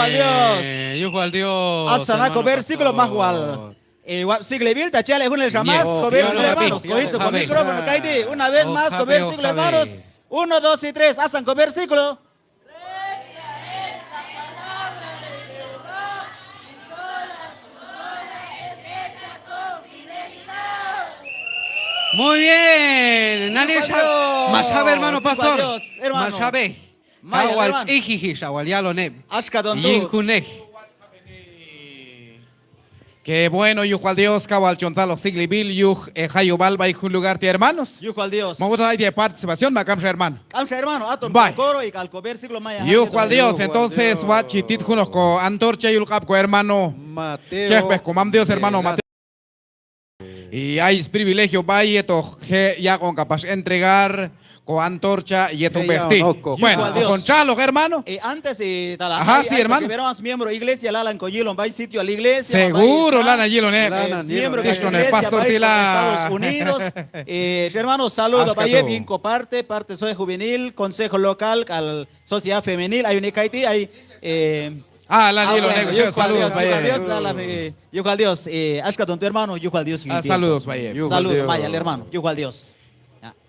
al Dios. Yujo al Dios. Asanaco versículo más igual. Sigle vil, tachale, una vez más, con versículo hermanos. Cojito con micrófono, Kaiti. Una vez más, con versículo hermanos. 1, 2 y 3, hacen con versículo. Muy bien. Nani Mashabe, hermano pastor. Hermano. Mashabe. Maya, Awal hermano. ihihish, awal yalonem. Ashkadon tú. Yinkunej. Qué bueno, yujo al Dios, cabal chonzalo siglibil, yuj, hayubalba y un lugar de hermanos. Yujo al Dios. Vamos a de participación, macamsha hermano. Camsa hermano, aton Bye. coro y calco versículo maya. Yujo al Dios, Yujo al entonces, Dios. wachitit junosco, antorcha y ulcapco hermano. Mateo. Chefes, comam Dios hermano Mateo. Y hay privilegio, vaya, ya con capaz entregar, con antorcha y esto Ya, vestir. onoco. Bueno, Yujo al Dios. con Chalo, hermano. Antes y tal. Ajá, sí, hermano. Éramos miembro iglesia, la coñilon, va sitio a la iglesia. Seguro, Lana Yilo, Lana, Miembro de Esto la no es iglesia, pastor país de Tila. Estados Unidos. Hermanos, saludo, Ashkatu. vaya, bien comparte, parte soy juvenil, consejo local, al sociedad femenil, hay un Ikaiti, hay. Lana Yilo, saludos, vaya. Yujo al Dios, Ashkaton, tu hermano, yujo al Dios. Saludos, vaya. Yujo al Saludos, Dios. vaya, el hermano, yujo al Dios.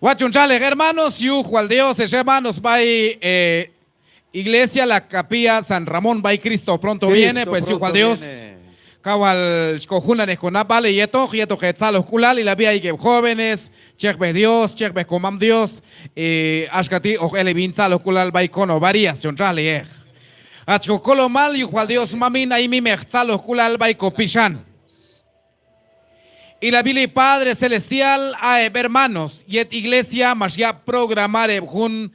Guachunchale, hermanos, yujo al Dios, hermanos, vaya. Iglesia, la capilla San Ramón, vaya Cristo, pronto viene, pues yujo al Dios. Kawal cojunanes con apale y esto que tzalos kulal y la vía y que jóvenes, chekbes Dios, chekbes comam Dios, ashkati o elevin tzalos kulal baikono variación chale. Achko kolo mal y al Dios mamin ahí mi mechzalos kulal baiko pishan. Y la Biblia Padre Celestial a hermanos y et iglesia más ya programar jun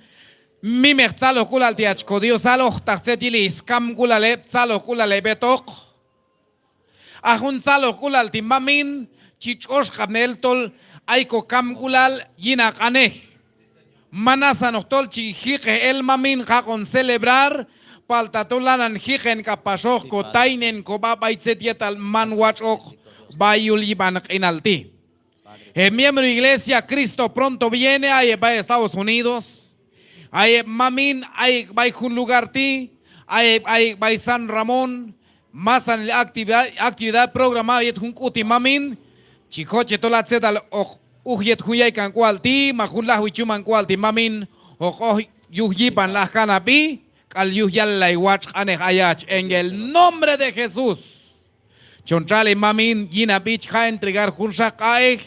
mi mechzalos kulal tiachko Dios aloch tachzetili skam kulale tzalos kulale betok. Ahun salo kulal timamin chichos kamel tol aiko kam kulal yinak aneh. Manasan tol chihike el mamin hakon celebrar paltatulan hiken kapasok ko tainen ko babaitsetiatal manwachok bayul yibanak inalti. Miembro de iglesia Cristo pronto viene ahí va a Estados Unidos. Ahí mamin ahí va un lugar ti ahí va San Ramón. Más en la actividad programada y un utimamin chicoche tola zetal yet huyay kan cualti majun la huichuman cualti mamin o yujipan la canapi al yujal la iwach ane hayach en el nombre de Jesús. Chonchale mamin yina bich ha entregar junsa kae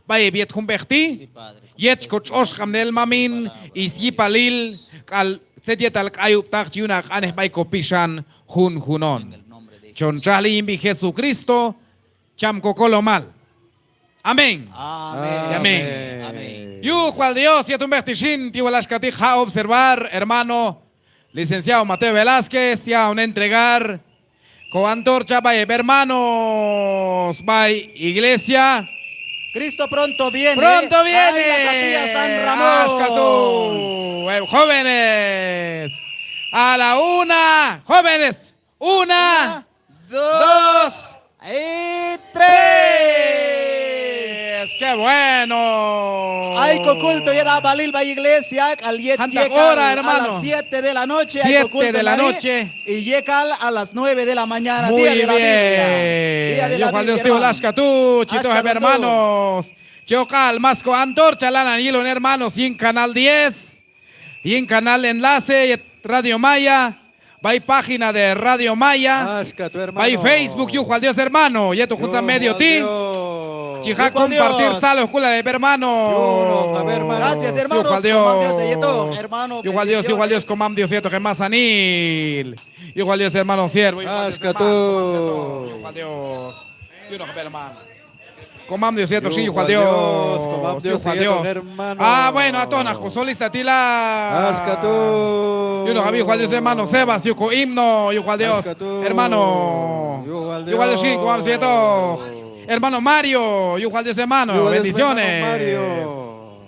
baye biet humbechti yet coach oskamnel mamin isyipalil al setietal kayup tak yuna ane bay kopishan hunon. Chonchali invi Jesucristo, chamco colo mal. Amén. Amén. Yujo al Dios, y tu vestishin, tiwalashkatija observar, hermano, licenciado Mateo Velázquez, ya un entregar, coantorcha, vaya, hermanos, vaya, iglesia. Cristo pronto viene. Pronto viene. Ay, la capilla San Ramón. Ashkatu. Jóvenes, a la una, jóvenes, una. 2 y 3. ¡Qué bueno! Ay, coculto, ya da balil va iglesia, al yet Anda llega hora, a hermano. las 7 de la noche. 7 de la noche. Y llega a las 9 de la mañana. Muy día de bien. la Biblia. Día de la Yo Juan Biblia, Dios tío hermano. Lashkatu, chitos Ashkatu. hermanos. Chocal, Masco Antorcha, Lana Nilon, hermanos, y en Canal 10, y en Canal Enlace, Radio Maya. Va página de Radio Maya. Ashka, tu hermano. Va Facebook, Yujo al Dios hermano. Y esto justo medio ti. Chija Yujo al compartir Dios. tal escuela de hermano. Yujo, a ver, hermano. Gracias, hermanos. Yujo al Comam Dios. Dios, yeto, hermano, Yujo al Dios, bendiciones. Yujo al Dios, comam Dios, cierto que más anil. Yujo al Dios, hermano, siervo. Yujo al Dios, Ashka, hermano, tú. Yujo al Dios. Yujo al hermano. Comam Dios, cierto, sí, Yujo Yujo al al Dios. Dios, comam Dios, Yujo al cierto, Dios. hermano. Bueno, a tonas, solista tila. Ashka, tú. Yujo al Dios, hermano, Sebas, Yujo himno, Yujo al Dios, Ashka, tú. hermano. Yujo al Yujo al Dios, sí, Dios. comam cierto. Hermano Mario, Yujo al Dios, hermano, Yujo al Dios, bendiciones. hermano Mario.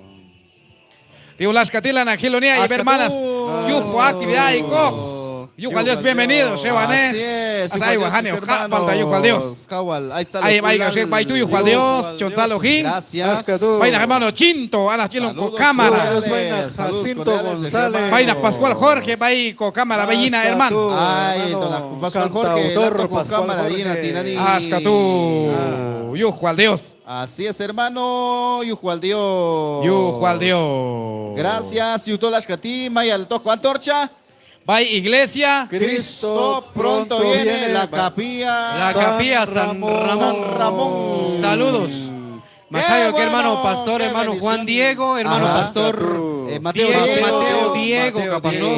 Tío las catilan aquí lo y Ashka, hermanas. tú. Yujo actividad y cojo. Yujual Dios, bienvenido, Así Shebané. es. Asai, Guajane, Falta Yujual Dios. Ahí va, Yujual Dios, Chonzalo Ji. Gracias. Vaina hermano Chinto, Ana Chilo con cámara. Jacinto González. Vaina Pascual Jorge, vai con cámara, bellina hermano. Ay, don Pascual Jorge, Cantautor con cámara, Dina, Tinani. Asca tú, Yujual Dios. Así es, hermano. Yujual Dios. Yujual Dios. Gracias. Yutolas Kati, Maya el Tojo Antorcha. Va iglesia. Cristo pronto viene la capilla. La capilla San Ramón. Saludos. Macayo, que hermano pastor, qué hermano Juan bendición. Diego, hermano Ajá. pastor Mateo Mateo Diego, que pasó.